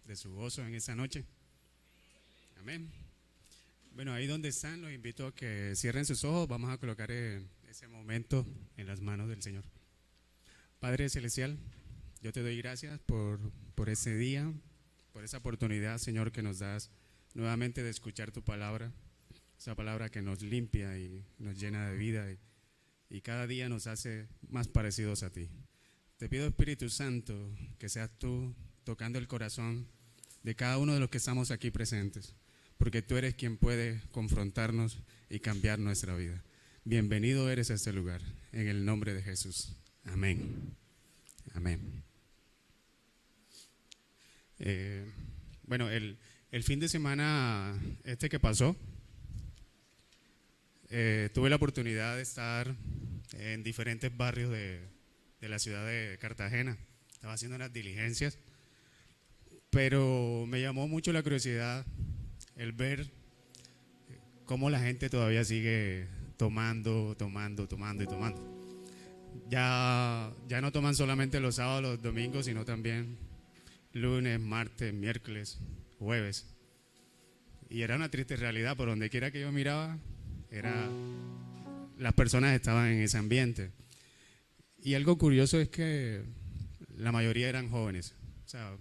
de su gozo en esta noche. Amén. Bueno, ahí donde están, los invito a que cierren sus ojos. Vamos a colocar ese momento en las manos del Señor. Padre Celestial, yo te doy gracias por ese día, por esa oportunidad, Señor, que nos das nuevamente de escuchar tu palabra, esa palabra que nos limpia y nos llena de vida y cada día nos hace más parecidos a ti. Te pido, Espíritu Santo, que seas tú tocando el corazón de cada uno de los que estamos aquí presentes, porque tú eres quien puede confrontarnos y cambiar nuestra vida. Bienvenido eres a este lugar, en el nombre de Jesús. Amén. Amén. Bueno, el fin de semana que pasó, tuve la oportunidad de estar en diferentes barrios de la ciudad de Cartagena. Estaba haciendo unas diligencias, pero me llamó mucho la curiosidad el ver cómo la gente todavía sigue tomando. Ya no toman solamente los sábados, los domingos, sino también lunes, martes, miércoles, jueves. Y era una triste realidad, por donde quiera que yo miraba, las personas estaban en ese ambiente. Y algo curioso es que la mayoría eran jóvenes, o sea,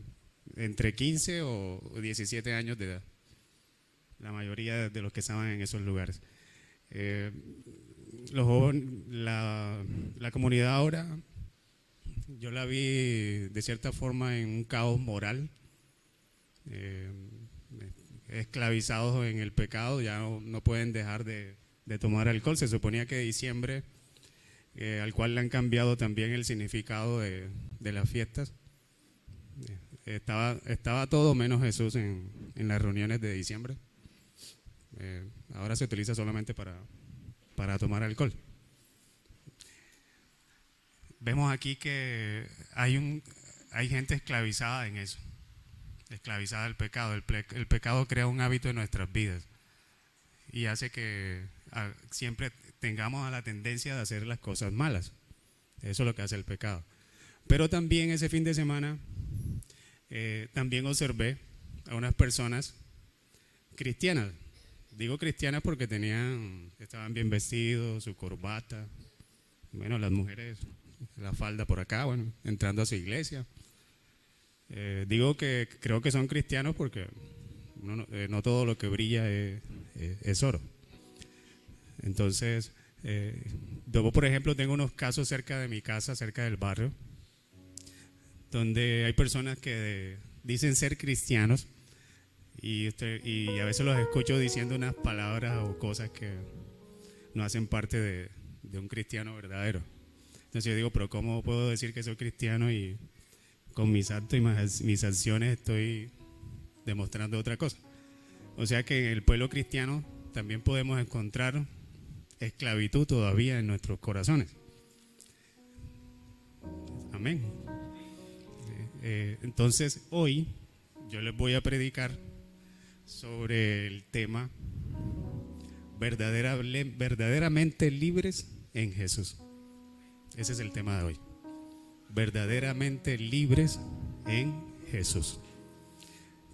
entre 15 o 17 años de edad, la mayoría de los que estaban en esos lugares. Los jóvenes, la comunidad ahora, yo la vi de cierta forma en un caos moral, esclavizados en el pecado, ya no pueden dejar de tomar alcohol. Se suponía que diciembre, al cual le han cambiado también el significado de las fiestas, estaba todo menos Jesús en las reuniones de diciembre. Ahora se utiliza solamente para tomar alcohol. Vemos aquí que hay gente esclavizada en eso, esclavizada al pecado. El pecado crea un hábito en nuestras vidas y hace que siempre tengamos la tendencia de hacer las cosas malas. Eso es lo que hace el pecado. Pero también ese fin de semana también observé a unas personas cristianas. Digo cristianas porque estaban bien vestidos, su corbata, bueno, las mujeres la falda por acá, bueno, entrando a su iglesia. Digo que creo que son cristianos porque no todo lo que brilla es oro. Entonces, yo por ejemplo tengo unos casos cerca de mi casa, cerca del barrio, donde hay personas que dicen ser cristianos y a veces los escucho diciendo unas palabras o cosas que no hacen parte de un cristiano verdadero. Entonces yo digo, pero ¿cómo puedo decir que soy cristiano y con mis actos y mis acciones estoy demostrando otra cosa? O sea que en el pueblo cristiano también podemos encontrar esclavitud todavía en nuestros corazones. Amén. Entonces hoy yo les voy a predicar sobre el tema verdaderamente libres en Jesús. Ese es el tema de hoy. Verdaderamente libres en Jesús.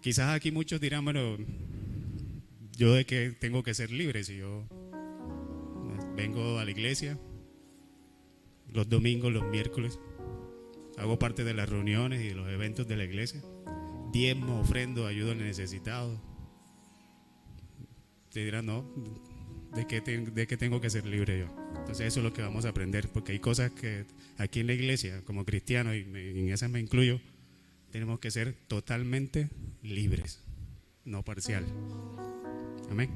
Quizás aquí muchos dirán, bueno, ¿yo de qué tengo que ser libre si yo vengo a la iglesia los domingos, los miércoles, hago parte de las reuniones y de los eventos de la iglesia, diezmo, ofrendo, ayudo al necesitado? Te dirán, no, ¿de qué tengo que ser libre yo? Entonces eso es lo que vamos a aprender, porque hay cosas que aquí en la iglesia, como cristianos, y en esas me incluyo, tenemos que ser totalmente libres, no parcial. Amén.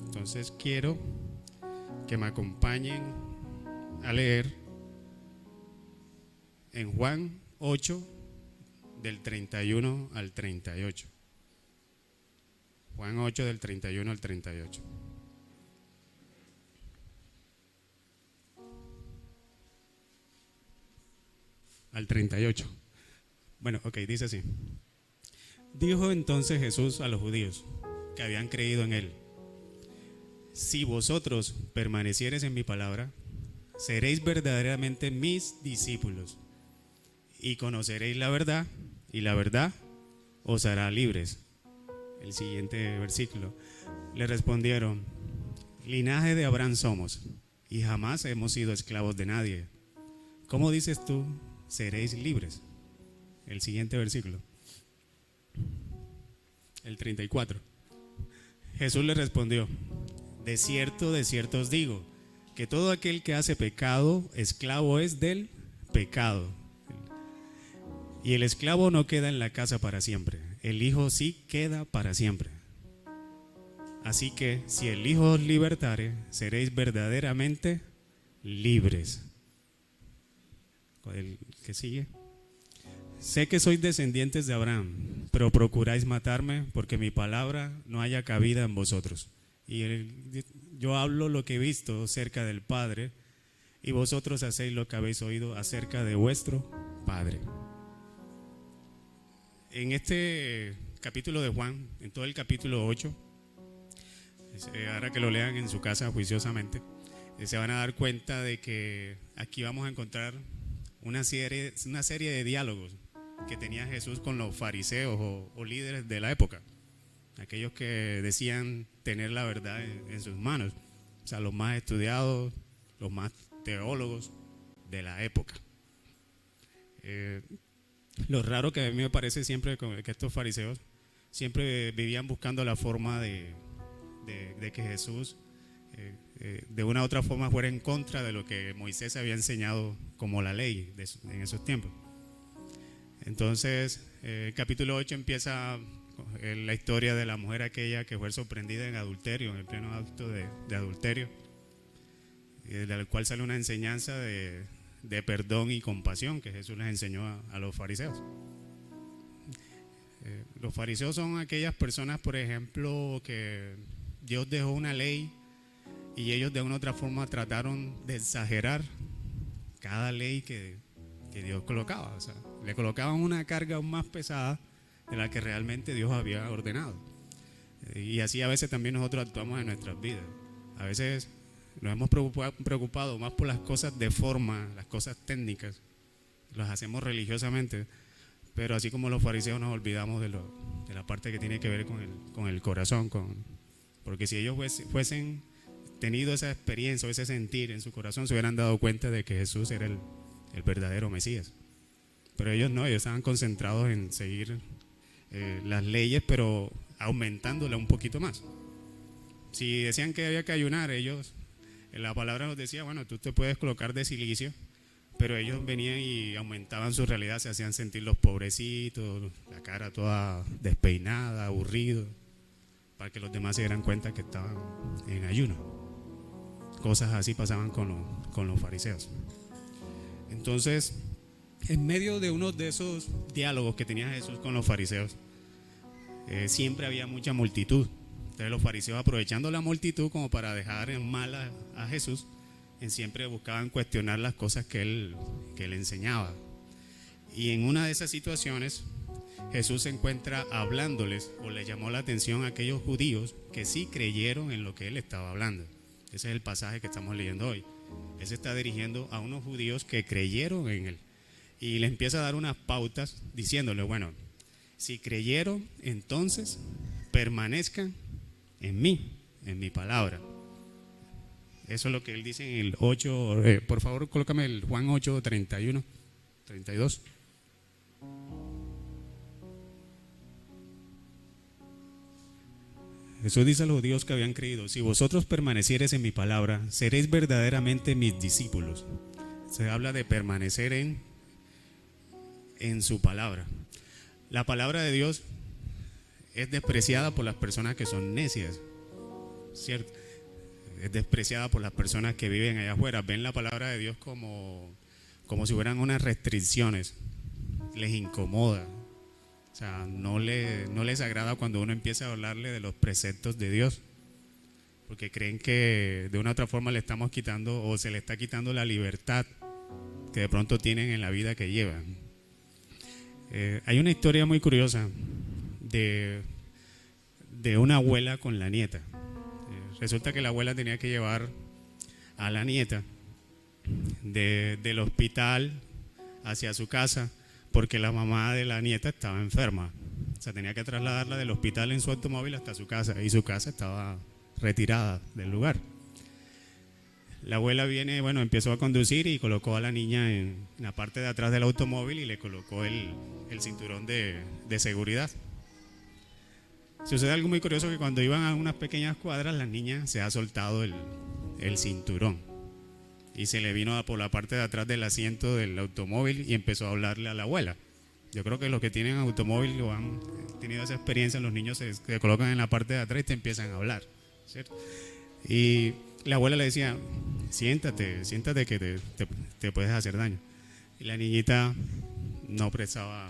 Entonces quiero que me acompañen a leer en Juan 8, del 31 al 38. Juan 8, del 31 al 38. Al 38. Bueno, ok, dice así. Dijo entonces Jesús a los judíos que habían creído en él: si vosotros permaneciereis en mi palabra, seréis verdaderamente mis discípulos y conoceréis la verdad, y la verdad os hará libres. El siguiente versículo. Le respondieron: linaje de Abraham somos, y jamás hemos sido esclavos de nadie. ¿Cómo dices tú, seréis libres? El siguiente versículo. El 34. Jesús le respondió: de cierto os digo, que todo aquel que hace pecado, esclavo es del pecado. Y el esclavo no queda en la casa para siempre, el Hijo sí queda para siempre. Así que si el Hijo os libertare, seréis verdaderamente libres. El que sigue. Sé que sois descendientes de Abraham, pero procuráis matarme porque mi palabra no haya cabida en vosotros. Yo hablo lo que he visto cerca del Padre, y vosotros hacéis lo que habéis oído acerca de vuestro Padre. En este capítulo de Juan, en todo el capítulo 8, ahora que lo lean en su casa juiciosamente, se van a dar cuenta de que aquí vamos a encontrar una serie de diálogos que tenía Jesús con los fariseos o líderes de la época, aquellos que decían tener la verdad en sus manos, o sea, los más estudiados, los más teólogos de la época. Lo raro que a mí me parece siempre que estos fariseos siempre vivían buscando la forma de que Jesús de una u otra forma fuera en contra de lo que Moisés había enseñado como la ley en esos tiempos. Entonces el capítulo 8 empieza la historia de la mujer aquella que fue sorprendida en adulterio, en el pleno acto de adulterio, del cual sale una enseñanza de perdón y compasión que Jesús les enseñó a los fariseos. Los fariseos son aquellas personas, por ejemplo, que Dios dejó una ley y ellos de una u otra forma trataron de exagerar cada ley que Dios colocaba. O sea, le colocaban una carga aún más pesada de la que realmente Dios había ordenado. Y así a veces también nosotros actuamos en nuestras vidas. A veces nos hemos preocupado más por las cosas de forma, las cosas técnicas, las hacemos religiosamente, pero así como los fariseos nos olvidamos de la parte que tiene que ver con el corazón, porque si ellos fuesen tenido esa experiencia o ese sentir en su corazón, se hubieran dado cuenta de que Jesús era el verdadero Mesías. Pero ellos no, ellos estaban concentrados en seguir las leyes, pero aumentándola un poquito más. Si decían que había que ayunar, ellos, la palabra nos decía, bueno, tú te puedes colocar de silicio, pero ellos venían y aumentaban su realidad, se hacían sentir los pobrecitos, la cara toda despeinada, aburrido, para que los demás se dieran cuenta que estaban en ayuno. Cosas así pasaban con los fariseos. Entonces, en medio de uno de esos diálogos que tenía Jesús con los fariseos, siempre había mucha multitud. Entonces los fariseos, aprovechando la multitud como para dejar en mal a Jesús, siempre buscaban cuestionar las cosas que él enseñaba. Y en una de esas situaciones, Jesús se encuentra hablándoles, o le llamó la atención a aquellos judíos que sí creyeron en lo que él estaba hablando. Ese es el pasaje que estamos leyendo hoy. Él se está dirigiendo a unos judíos que creyeron en él y les empieza a dar unas pautas diciéndole, bueno, si creyeron, entonces permanezcan en mí, en mi palabra. Eso es lo que él dice en el 8, por favor colócame el Juan 8, 31, 32. Jesús dice a los judíos que habían creído, si vosotros permaneciereis en mi palabra, seréis verdaderamente mis discípulos. Se habla de permanecer en su palabra. La palabra de Dios es despreciada por las personas que son necias, ¿cierto? Es despreciada por las personas que viven allá afuera. Ven la palabra de Dios como si hubieran unas restricciones. Les incomoda. O sea, no les agrada cuando uno empieza a hablarle de los preceptos de Dios, porque creen que de una u otra forma le estamos quitando o se le está quitando la libertad que de pronto tienen en la vida que llevan. Hay una historia muy curiosa de una abuela con la nieta. Resulta que la abuela tenía que llevar a la nieta del hospital hacia su casa porque la mamá de la nieta estaba enferma. O sea, tenía que trasladarla del hospital en su automóvil hasta su casa, y su casa estaba retirada del lugar. La abuela viene, bueno, empezó a conducir y colocó a la niña en la parte de atrás del automóvil y le colocó el cinturón de seguridad. Sucede algo muy curioso, que cuando iban a unas pequeñas cuadras, la niña se ha soltado el cinturón y se le vino por la parte de atrás del asiento del automóvil y empezó a hablarle a la abuela. Yo creo que los que tienen automóvil o han tenido esa experiencia, los niños se colocan en la parte de atrás y te empiezan a hablar, ¿cierto? Y la abuela le decía, siéntate que te puedes hacer daño. Y la niñita no prestaba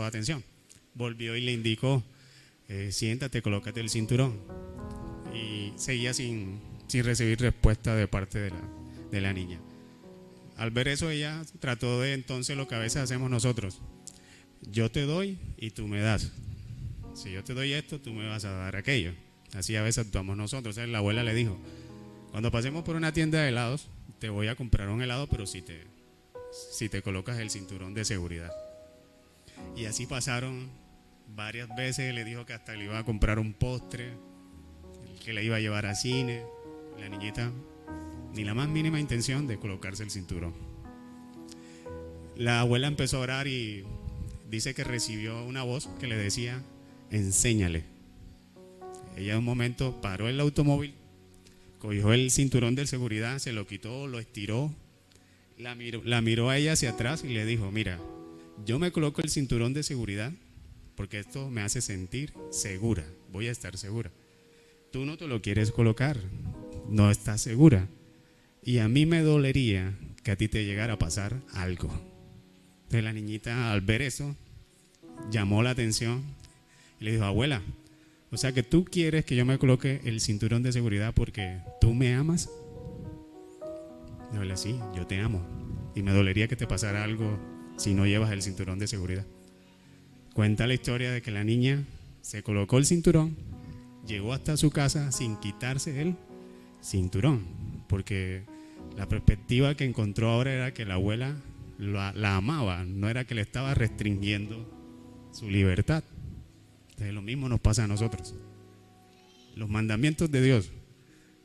atención. Volvió y le indicó, siéntate, colócate el cinturón. Y seguía sin recibir respuesta de parte de la niña. Al ver eso, ella trató de, entonces, lo que a veces hacemos nosotros: yo te doy y tú me das. Si yo te doy esto, tú me vas a dar aquello. Así a veces actuamos nosotros. La abuela le dijo, cuando pasemos por una tienda de helados, te voy a comprar un helado, pero si te colocas el cinturón de seguridad. Y así pasaron varias veces. Le dijo que hasta le iba a comprar un postre, que le iba a llevar a cine. La niñita ni la más mínima intención de colocarse el cinturón. La abuela empezó a orar y dice que recibió una voz que le decía, enséñale. Ella en un momento paró el automóvil, cogió el cinturón de seguridad, se lo quitó, lo estiró, la miró a ella hacia atrás y le dijo, mira, yo me coloco el cinturón de seguridad porque esto me hace sentir segura, voy a estar segura. Tú no te lo quieres colocar, no estás segura. Y a mí me dolería que a ti te llegara a pasar algo. Entonces la niñita, al ver eso, llamó la atención y le dijo, abuela, o sea que tú quieres que yo me coloque el cinturón de seguridad porque tú me amas. La abuela, sí, yo te amo y me dolería que te pasara algo si no llevas el cinturón de seguridad. Cuenta la historia de que la niña se colocó el cinturón, llegó hasta su casa sin quitarse el cinturón, porque la perspectiva que encontró ahora era que la abuela la amaba, no era que le estaba restringiendo su libertad. Entonces lo mismo nos pasa a nosotros. Los mandamientos de Dios,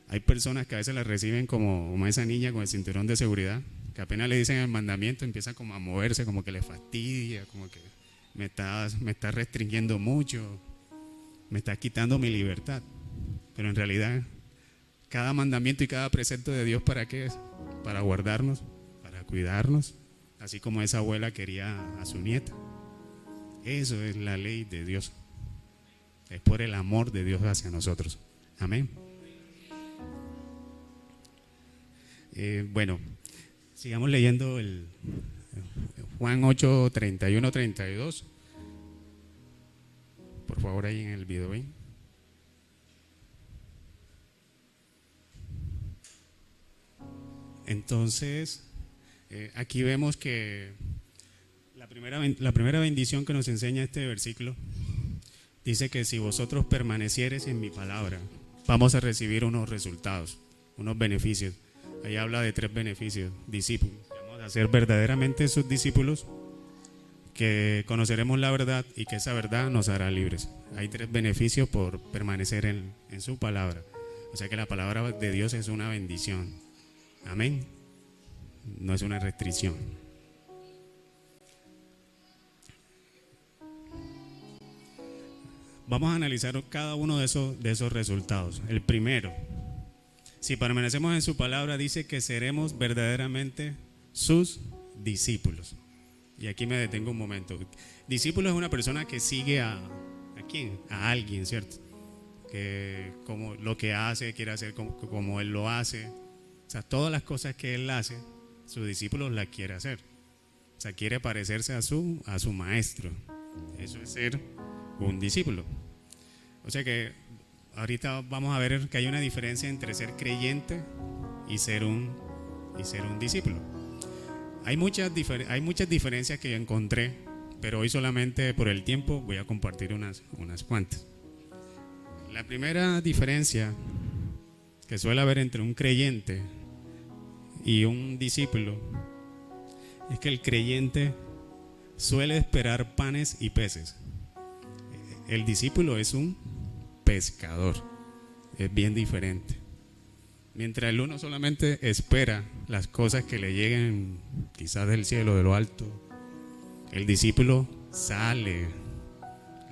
hay personas que a veces las reciben como esa niña con el cinturón de seguridad, que apenas le dicen el mandamiento empieza como a moverse, como que le fastidia, como que me está restringiendo mucho, me está quitando mi libertad. Pero en realidad cada mandamiento y cada precepto de Dios, ¿para qué es? Para guardarnos, para cuidarnos, así como esa abuela quería a su nieta. Eso es la ley de Dios. Es por el amor de Dios hacia nosotros. Amén. Bueno, sigamos leyendo el Juan 8, 31, 32. Por favor, ahí en el video, ¿ven? Entonces, aquí vemos que la primera bendición que nos enseña este versículo dice que si vosotros permaneciereis en mi palabra, vamos a recibir unos resultados, unos beneficios. Ahí habla de 3 beneficios: discípulos, vamos a ser verdaderamente sus discípulos, que conoceremos la verdad y que esa verdad nos hará libres. Hay 3 beneficios por permanecer en su palabra. O sea que la palabra de Dios es una bendición. Amén. No es una restricción. Vamos a analizar cada uno de esos resultados. El primero, si permanecemos en su palabra, dice que seremos verdaderamente sus discípulos. Y aquí me detengo un momento. Discípulo es una persona que sigue ¿a quién? A alguien, ¿cierto? Que como lo que hace, quiere hacer como él lo hace. O sea, todas las cosas que él hace, sus discípulos las quiere hacer. O sea, quiere parecerse a su maestro. Eso es ser un discípulo. O sea que ahorita vamos a ver que hay una diferencia entre ser creyente y ser un discípulo. Hay muchas diferencias que yo encontré, pero hoy solamente por el tiempo voy a compartir unas cuantas. La primera diferencia que suele haber entre un creyente y un discípulo es que el creyente suele esperar panes y peces. El discípulo es un pescador, es bien diferente. Mientras el uno solamente espera las cosas que le lleguen quizás del cielo, de lo alto, el discípulo sale,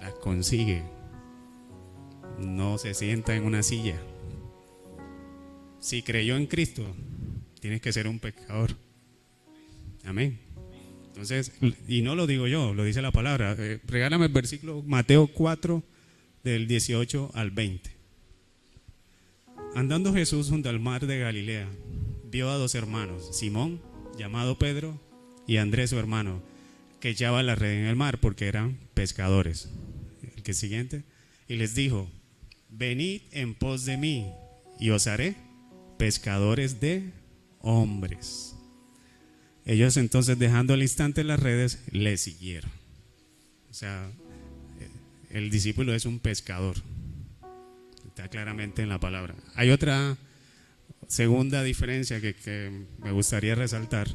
las consigue, no se sienta en una silla. Si creyó en Cristo, tienes que ser un pescador. Amén. Entonces, y no lo digo yo, lo dice la palabra. Regálame el versículo Mateo 4 del 18 al 20. Andando Jesús junto al mar de Galilea, vio a dos hermanos, Simón, llamado Pedro, y Andrés su hermano, que echaban la red en el mar porque eran pescadores. El que siguiente. Y les dijo: venid en pos de mí y os haré pescadores de hombres. Ellos entonces, dejando al instante las redes, le siguieron. O sea, el discípulo es un pescador. Está claramente en la palabra. Hay otra segunda diferencia que me gustaría resaltar.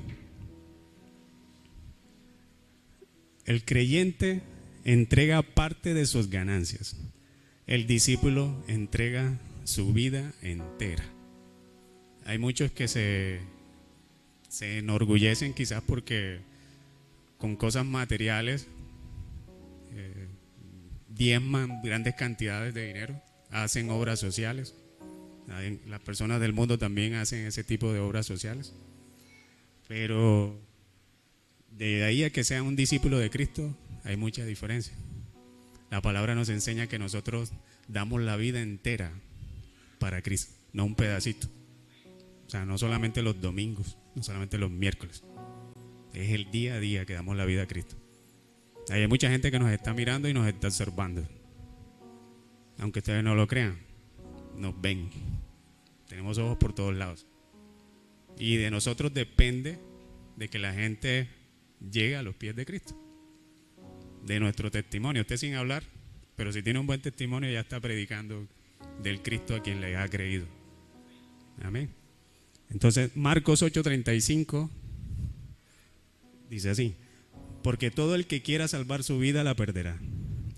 El creyente entrega parte de sus ganancias. El discípulo entrega su vida entera. Hay muchos que se enorgullecen quizás porque con cosas materiales diezman grandes cantidades de dinero, hacen obras sociales. Las personas del mundo también hacen ese tipo de obras sociales. Pero de ahí a que sea un discípulo de Cristo hay mucha diferencia. La palabra nos enseña que nosotros damos la vida entera para Cristo, no un pedacito. O sea, no solamente los domingos, no solamente los miércoles. Es el día a día que damos la vida a Cristo. Hay mucha gente que nos está mirando y nos está observando. Aunque ustedes no lo crean, nos ven. Tenemos ojos por todos lados. Y de nosotros depende de que la gente llegue a los pies de Cristo. De nuestro testimonio. Usted sin hablar, pero si tiene un buen testimonio ya está predicando del Cristo a quien le ha creído. Amén. Entonces, Marcos 8:35 dice así: porque todo el que quiera salvar su vida la perderá,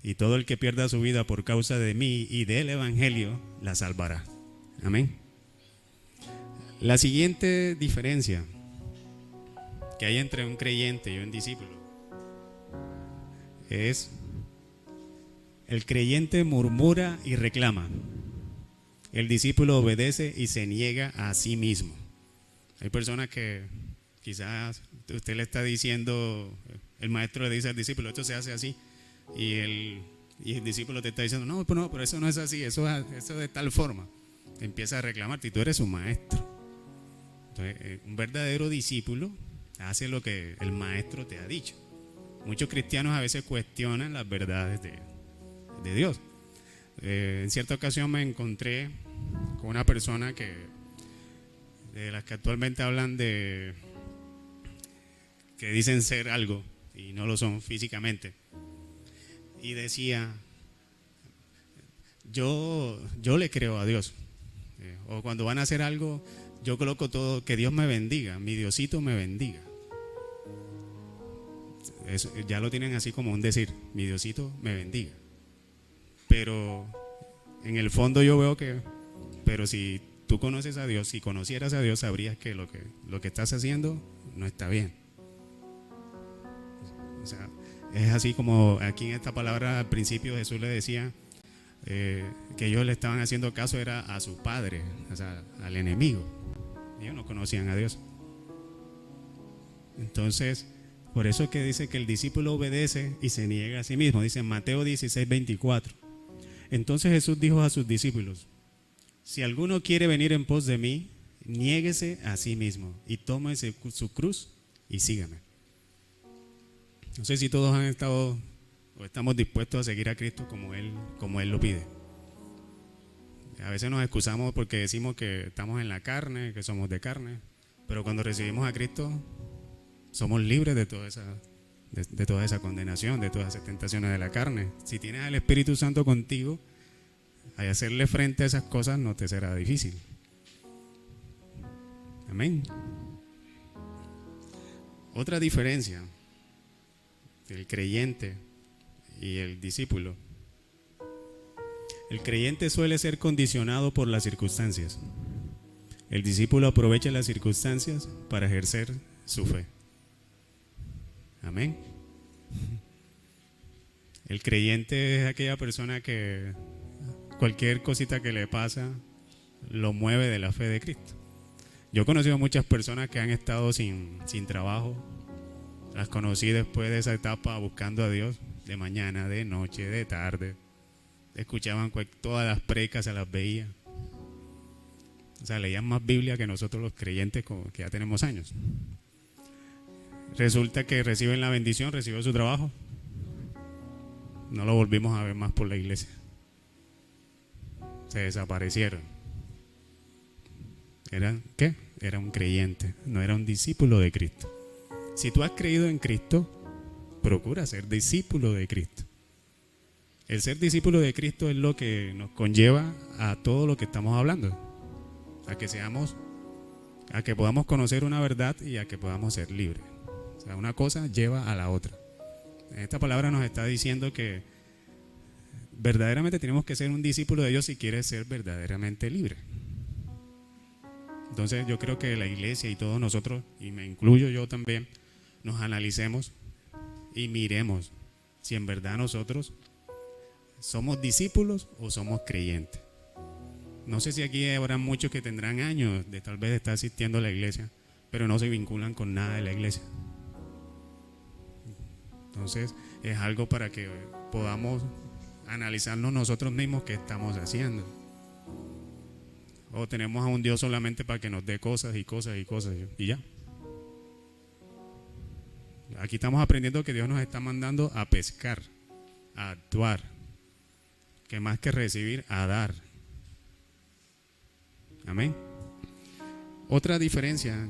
y todo el que pierda su vida por causa de mí y del evangelio la salvará. Amén. La siguiente diferencia que hay entre un creyente y un discípulo es: el creyente murmura y reclama, el discípulo obedece y se niega a sí mismo. Hay personas que quizás usted le está diciendo, el maestro le dice al discípulo, esto se hace así, y el discípulo te está diciendo, no, pero eso no es así, eso de tal forma. Te empieza a reclamar, y tú eres un maestro. Entonces, un verdadero discípulo hace lo que el maestro te ha dicho. Muchos cristianos a veces cuestionan las verdades de Dios. En cierta ocasión me encontré con una persona de las que actualmente hablan que dicen ser algo y no lo son físicamente, y decía, yo le creo a Dios, o cuando van a hacer algo yo coloco todo, que Dios me bendiga, mi Diosito me bendiga. Eso, ya lo tienen así como un decir, mi Diosito me bendiga. Pero en el fondo yo veo pero si tú conoces a Dios, si conocieras a Dios, sabrías que lo que estás haciendo no está bien. O sea, es así como aquí en esta palabra al principio Jesús le decía que ellos le estaban haciendo caso era a su padre, o sea, al enemigo. Ellos no conocían a Dios. Entonces, por eso es que dice que el discípulo obedece y se niega a sí mismo. Dice en Mateo 16:24. Entonces Jesús dijo a sus discípulos: si alguno quiere venir en pos de mí, niéguese a sí mismo y tómese su cruz y sígame. No sé si todos han estado o estamos dispuestos a seguir a Cristo como Él lo pide. A veces nos excusamos porque decimos que estamos en la carne, que somos de carne, pero cuando recibimos a Cristo somos libres de toda esa condenación, de todas esas tentaciones de la carne. Si tienes al Espíritu Santo contigo, al hacerle frente a esas cosas no te será difícil. Amén. Otra diferencia el creyente y el discípulo. El creyente suele ser condicionado por las circunstancias. El discípulo aprovecha las circunstancias para ejercer su fe. Amén. El creyente es aquella persona que cualquier cosita que le pasa lo mueve de la fe de Cristo. Yo he conocido a muchas personas que han estado sin trabajo. Las conocí después de esa etapa buscando a Dios, de mañana, de noche, de tarde. Escuchaban todas las predicas, se las veía. O sea, leían más Biblia que nosotros los creyentes que ya tenemos años. Resulta que reciben la bendición, recibió su trabajo. No lo volvimos a ver más por la iglesia. Se desaparecieron. ¿Qué? Era un creyente, no era un discípulo de Cristo. Si tú has creído en Cristo, procura ser discípulo de Cristo. El ser discípulo de Cristo es lo que nos conlleva a todo lo que estamos hablando. A que podamos conocer una verdad y a que podamos ser libres. O sea, una cosa lleva a la otra. Esta palabra nos está diciendo que verdaderamente tenemos que ser un discípulo de Dios si quieres ser verdaderamente libre. Entonces yo creo que la iglesia y todos nosotros, y me incluyo yo también, nos analicemos y miremos si en verdad nosotros somos discípulos o somos creyentes. No sé si aquí habrá muchos que tendrán años de tal vez estar asistiendo a la iglesia, pero no se vinculan con nada de la iglesia. Entonces es algo para que podamos analizarnos nosotros mismos qué estamos haciendo. O tenemos a un Dios solamente para que nos dé cosas y cosas y cosas y ya. Aquí estamos aprendiendo que Dios nos está mandando a pescar, a actuar, que más que recibir, a dar. Amén. Otra diferencia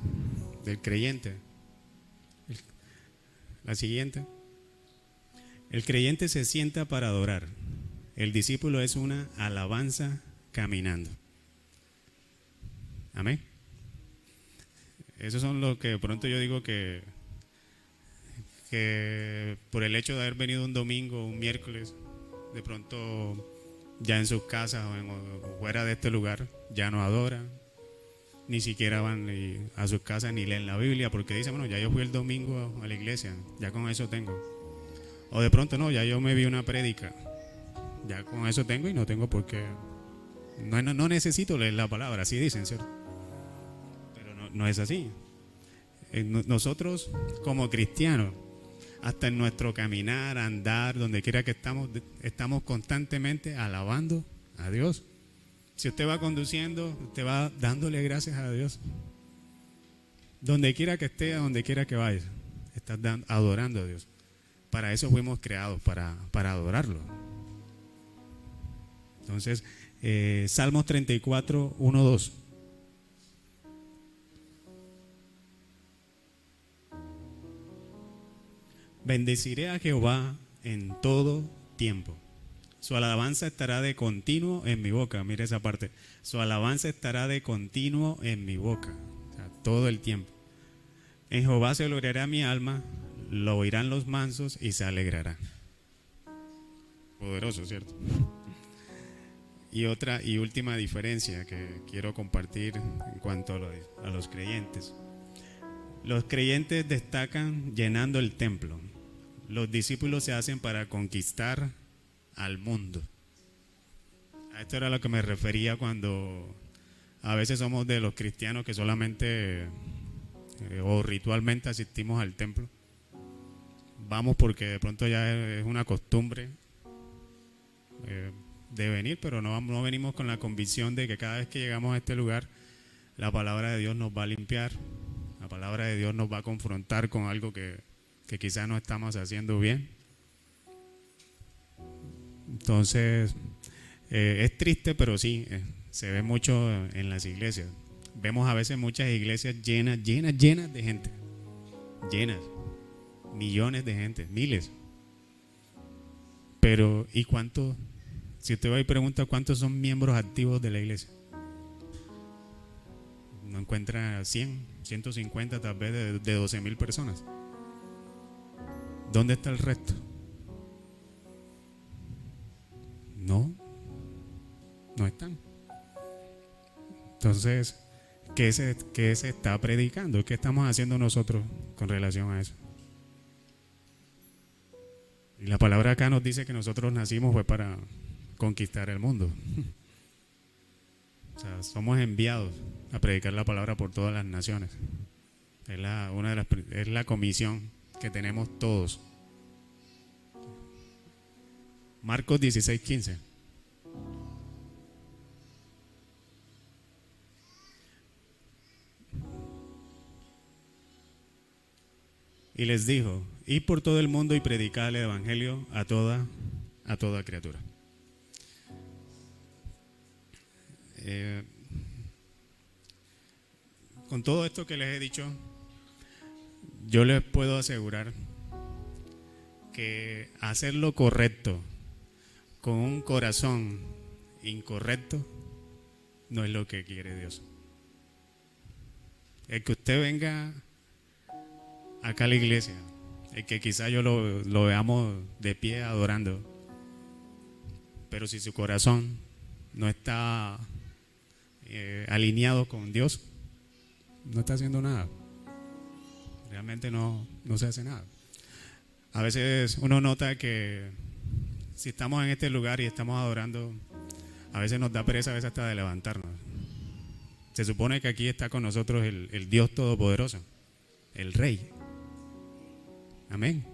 del creyente, la siguiente. El creyente se sienta para adorar. El discípulo es una alabanza caminando. Amén. Esos son los que de pronto yo digo que por el hecho de haber venido un domingo, un miércoles, de pronto ya en sus casas o fuera de este lugar ya no adoran, ni siquiera van a sus casas ni leen la Biblia porque dicen, bueno, ya yo fui el domingo a la iglesia, ya con eso tengo. O de pronto no, ya yo me vi una prédica, ya con eso tengo y no tengo por qué, no necesito leer la palabra, así dicen, ¿cierto? Pero no es así. Nosotros como cristianos, hasta en nuestro caminar, andar, donde quiera que estamos constantemente alabando a Dios. Si usted va conduciendo, usted va dándole gracias a Dios. Donde quiera que esté, a donde quiera que vaya, estás adorando a Dios. Para eso fuimos creados, para adorarlo. Entonces, Salmos 34, 1, 2. Bendeciré a Jehová en todo tiempo. Su alabanza estará de continuo en mi boca. Mire esa parte. Su alabanza estará de continuo en mi boca. O sea, todo el tiempo. En Jehová se gloriará mi alma, lo oirán los mansos y se alegrarán. Poderoso, ¿cierto? Y otra y última diferencia que quiero compartir en cuanto a los creyentes. Los creyentes destacan llenando el templo. Los discípulos se hacen para conquistar al mundo. A esto era a lo que me refería cuando a veces somos de los cristianos que solamente o ritualmente asistimos al templo. Vamos porque de pronto ya es una costumbre de venir, pero no venimos con la convicción de que cada vez que llegamos a este lugar la palabra de Dios nos va a limpiar, la palabra de Dios nos va a confrontar con algo que quizás no estamos haciendo bien. Entonces es triste, pero sí, se ve mucho en las iglesias. Vemos a veces muchas iglesias llenas de gente, llenas, millones de gente, miles. Pero ¿y cuántos? Si usted va y pregunta cuántos son miembros activos de la iglesia, no encuentra 100, 150 tal vez de 12,000 personas. ¿Dónde está el resto? No están. Entonces, ¿qué se está predicando? ¿Qué estamos haciendo nosotros con relación a eso? Y la palabra acá nos dice que nosotros nacimos fue para conquistar el mundo. O sea, somos enviados a predicar la palabra por todas las naciones. Es la comisión que tenemos todos. Marcos 16:15. Y les dijo: id por todo el mundo y predicad el evangelio a toda criatura. Con todo esto que les he dicho, yo les puedo asegurar que hacer lo correcto con un corazón incorrecto no es lo que quiere Dios. El que usted venga acá a la iglesia, el que quizá yo lo veamos de pie adorando, pero si su corazón no está alineado con Dios, no está haciendo nada. Realmente no se hace nada. A veces uno nota que si estamos en este lugar y estamos adorando, a veces nos da pereza, a veces hasta de levantarnos. Se supone que aquí está con nosotros el Dios Todopoderoso, el Rey. Amén.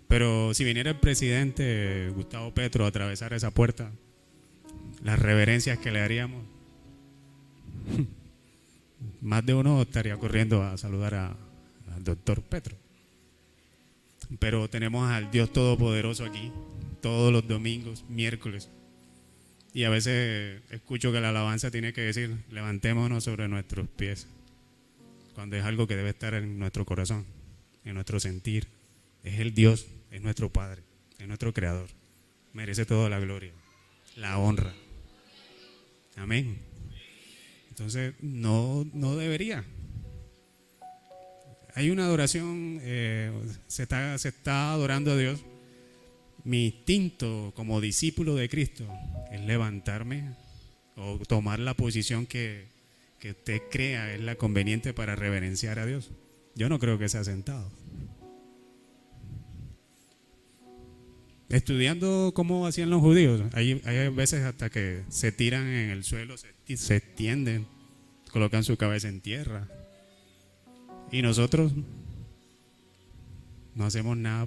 Pero si viniera el presidente Gustavo Petro a atravesar esa puerta, las reverencias que le haríamos, más de uno estaría corriendo a saludar al doctor Petro. Pero tenemos al Dios Todopoderoso aquí todos los domingos, miércoles, y a veces escucho que la alabanza tiene que decir: levantémonos sobre nuestros pies, cuando es algo que debe estar en nuestro corazón, en nuestro sentir. Es el Dios, es nuestro Padre, es nuestro Creador, merece toda la gloria, la honra. Amén. Entonces no debería. Hay una adoración, se está adorando a Dios. Mi instinto como discípulo de Cristo es levantarme o tomar la posición que usted crea es la conveniente para reverenciar a Dios. Yo no creo que sea sentado. Estudiando cómo hacían los judíos, hay veces hasta que se tiran en el suelo, se extienden, colocan su cabeza en tierra. Y nosotros no hacemos nada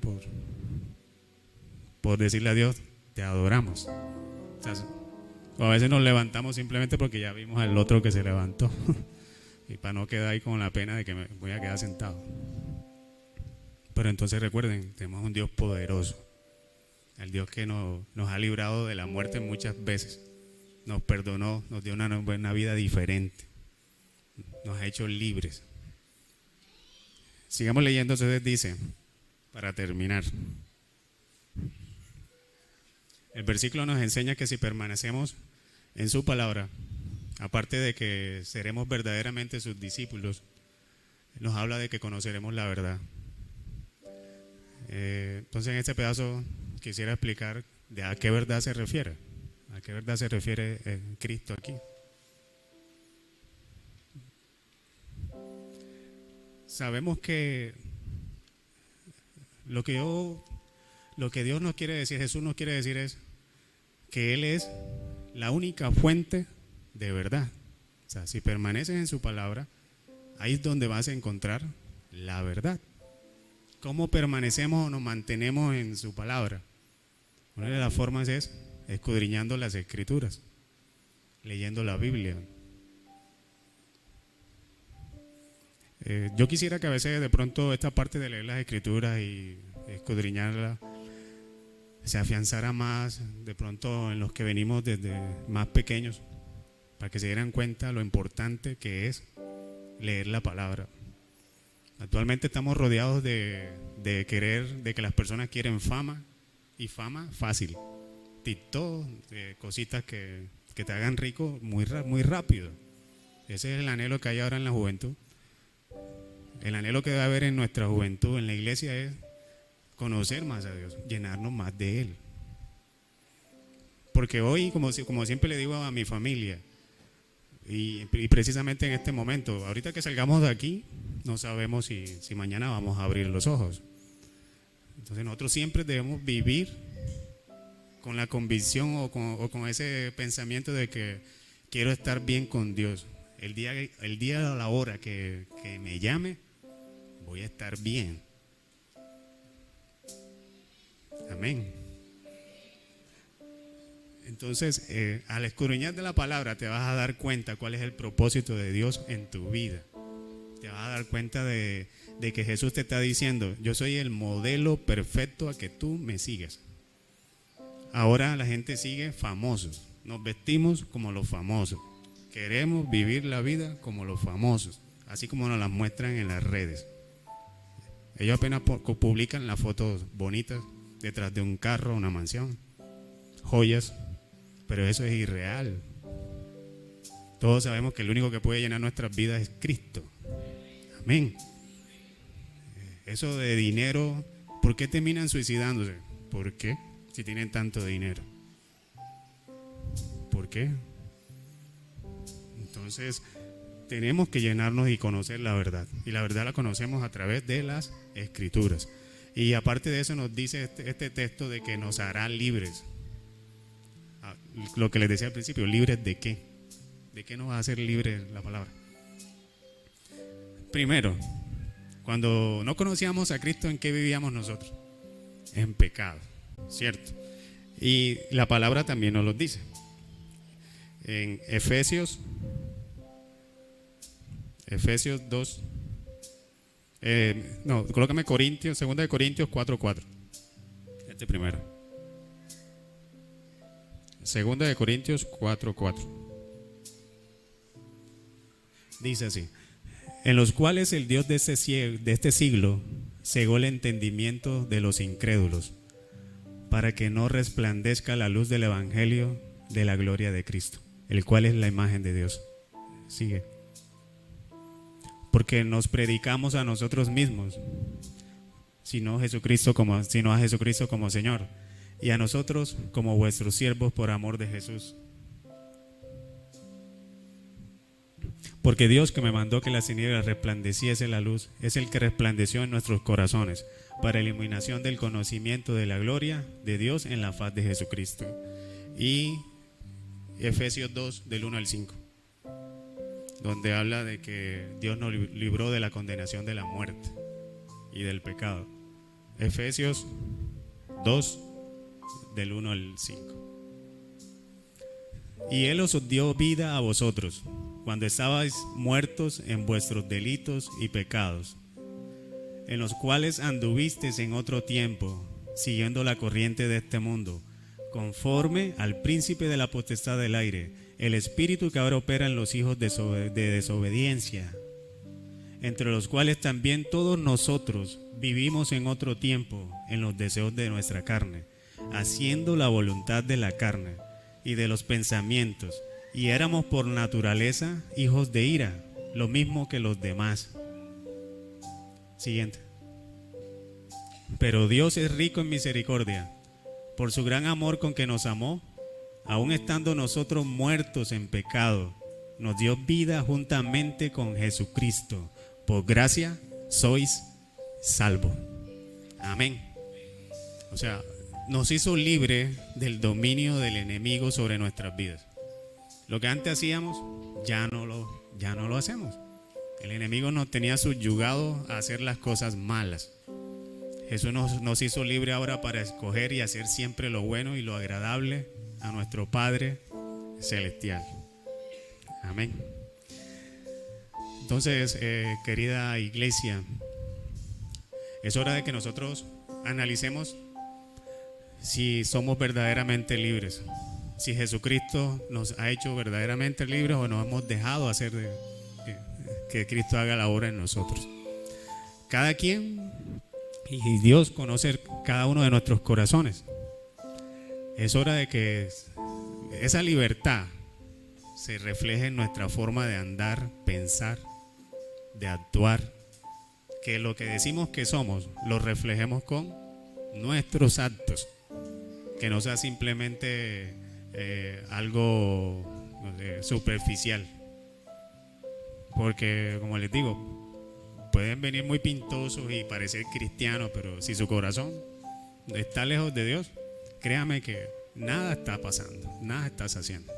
por decirle a Dios: te adoramos. O a veces nos levantamos simplemente porque ya vimos al otro que se levantó. Y para no quedar ahí con la pena de que me voy a quedar sentado. Pero entonces recuerden, tenemos un Dios poderoso. El Dios que nos ha librado de la muerte muchas veces. Nos perdonó, nos dio una buena vida diferente. Nos ha hecho libres. Sigamos leyendo. Entonces dice, para terminar, el versículo nos enseña que si permanecemos en su palabra, aparte de que seremos verdaderamente sus discípulos, nos habla de que conoceremos la verdad. Entonces en este pedazo quisiera explicar de a qué verdad se refiere. ¿A qué verdad se refiere Cristo aquí? Sabemos que lo que Dios nos quiere decir, Jesús nos quiere decir es que Él es la única fuente de verdad. O sea, si permaneces en su palabra, ahí es donde vas a encontrar la verdad. ¿Cómo permanecemos o nos mantenemos en su palabra? Una de las formas es escudriñando las Escrituras, leyendo la Biblia. Yo quisiera que a veces de pronto esta parte de leer las Escrituras y escudriñarlas se afianzara más de pronto en los que venimos desde más pequeños, para que se dieran cuenta lo importante que es leer la palabra. Actualmente estamos rodeados de que las personas quieren fama, y fama fácil. TikTok, cositas que te hagan rico muy rápido. Ese es el anhelo que hay ahora en la juventud. El anhelo que debe haber en nuestra juventud, en la iglesia, es conocer más a Dios, llenarnos más de Él. Porque hoy, como siempre le digo a mi familia, y precisamente en este momento, ahorita que salgamos de aquí, no sabemos si mañana vamos a abrir los ojos. Entonces nosotros siempre debemos vivir con la convicción o con ese pensamiento de que quiero estar bien con Dios. El día a la hora que me llame, voy a estar bien. Amén. Entonces, al escudriñar de la palabra te vas a dar cuenta cuál es el propósito de Dios en tu vida. Te vas a dar cuenta de que Jesús te está diciendo: yo soy el modelo perfecto a que tú me sigas. Ahora la gente sigue famosos. Nos vestimos como los famosos. Queremos vivir la vida como los famosos, así como nos las muestran en las redes. Ellos apenas publican las fotos bonitas detrás de un carro, una mansión, joyas, pero eso es irreal. Todos sabemos que el único que puede llenar nuestras vidas es Cristo. Amén. Eso de dinero, ¿por qué terminan suicidándose? ¿Por qué? Si tienen tanto dinero. ¿Por qué? Entonces, tenemos que llenarnos y conocer la verdad. Y la verdad la conocemos a través de las Escrituras. Y aparte de eso nos dice este texto de que nos hará libres. Lo que les decía al principio, ¿libres de qué? ¿De qué nos va a hacer libre la palabra? Primero, cuando no conocíamos a Cristo, ¿en qué vivíamos nosotros? En pecado, ¿cierto? Y la palabra también nos lo dice. En Efesios 2, colócame Corintios, 2 de Corintios 4:4. Este primero. 2 de Corintios 4:4. Dice así: en los cuales el Dios de este siglo cegó el entendimiento de los incrédulos, para que no resplandezca la luz del evangelio de la gloria de Cristo, el cual es la imagen de Dios. Sigue. Porque nos predicamos a nosotros mismos, sino a Jesucristo como Señor, y a nosotros como vuestros siervos por amor de Jesús. Porque Dios, que me mandó que las tinieblas resplandeciese la luz, es el que resplandeció en nuestros corazones para iluminación del conocimiento de la gloria de Dios en la faz de Jesucristo. Y Efesios 2 del 1 al 5, donde habla de que Dios nos libró de la condenación de la muerte y del pecado. Efesios 2 del 1 al 5. Y Él os dio vida a vosotros cuando estabais muertos en vuestros delitos y pecados, en los cuales anduvisteis en otro tiempo, siguiendo la corriente de este mundo, conforme al príncipe de la potestad del aire, el espíritu que ahora opera en los hijos de desobediencia, entre los cuales también todos nosotros vivimos en otro tiempo en los deseos de nuestra carne, haciendo la voluntad de la carne y de los pensamientos, y éramos por naturaleza hijos de ira, lo mismo que los demás. Siguiente. Pero Dios es rico en misericordia, por su gran amor con que nos amó, aun estando nosotros muertos en pecado, nos dio vida juntamente con Jesucristo. Por gracia sois salvos. Amén. O sea, nos hizo libre del dominio del enemigo sobre nuestras vidas. Lo que antes hacíamos, ya no lo hacemos. El enemigo nos tenía subyugado a hacer las cosas malas. Jesús nos hizo libre ahora para escoger y hacer siempre lo bueno y lo agradable a nuestro Padre Celestial. Amén. Entonces, querida iglesia, es hora de que nosotros analicemos si somos verdaderamente libres, si Jesucristo nos ha hecho verdaderamente libres o nos hemos dejado hacer que Cristo haga la obra en nosotros. Cada quien y Dios conoce cada uno de nuestros corazones. Es hora de que esa libertad se refleje en nuestra forma de andar, pensar, de actuar, que lo que decimos que somos lo reflejemos con nuestros actos, que no sea simplemente algo, no sé, superficial. Porque, como les digo, pueden venir muy pintosos y parecer cristianos, pero si su corazón está lejos de Dios, créame que nada está pasando, nada estás haciendo.